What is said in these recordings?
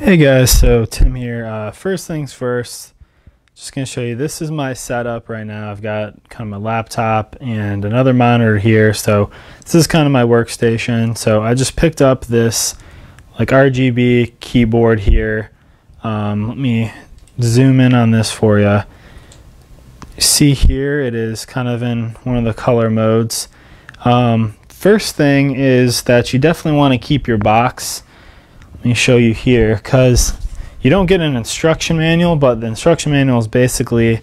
Hey guys, so Tim here. First things first, just going to show you, this is my setup right now. I've got kind of my laptop and another monitor here, so this is kind of my workstation. So I just picked up this like RGB keyboard here. Let me zoom in on this for you. See here, it is kind of in one of the color modes. First thing is that you definitely want to keep your box. Let me show you here, because you don't get an instruction manual, but the instruction manual is basically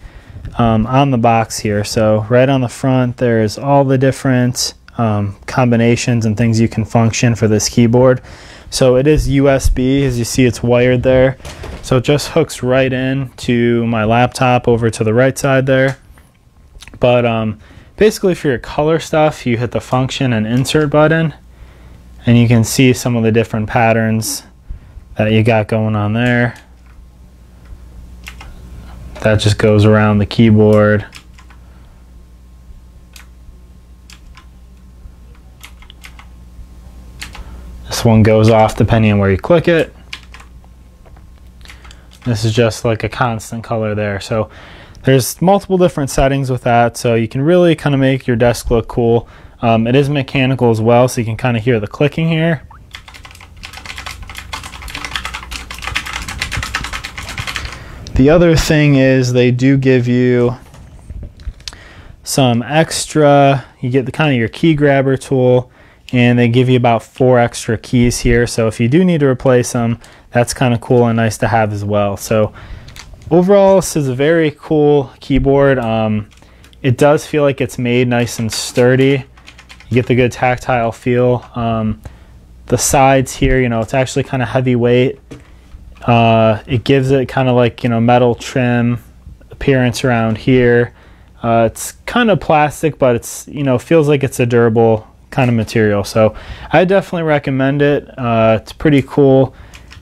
on the box here. So right on the front there's all the different combinations and things you can function for this keyboard. So it is USB, as you see it's wired there, so it just hooks right in to my laptop over to the right side there. But basically for your color stuff, you hit the function and insert button, and you can see some of the different patterns that you got going on there. That just goes around the keyboard. This one goes off depending on where you click it. This is just like a constant color there. So there's multiple different settings with that, so you can really kind of make your desk look cool. It is mechanical as well, so you can kind of hear the clicking here. The other thing is they do give you some extra, you get the kind of your key grabber tool, and they give you about 4 extra keys here. So if you do need to replace them, that's kind of cool and nice to have as well. So overall, this is a very cool keyboard. It does feel like it's made nice and sturdy. You get the good tactile feel. The sides here, you know, it's actually kind of heavyweight. It gives it kind of like, you know, metal trim appearance around here. It's kind of plastic, but it's, you know, feels like it's a durable kind of material. So I definitely recommend it. It's pretty cool.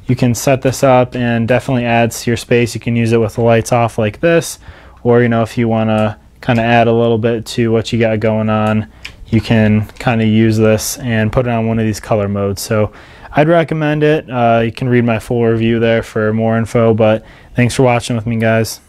You can set this up and definitely adds to your space. You can use it with the lights off like this, or, you know, if you want to kind of add a little bit to what you got going on, you can kind of use this and put it on one of these color modes. So I'd recommend it. You can read my full review there for more info, but thanks for watching with me, guys.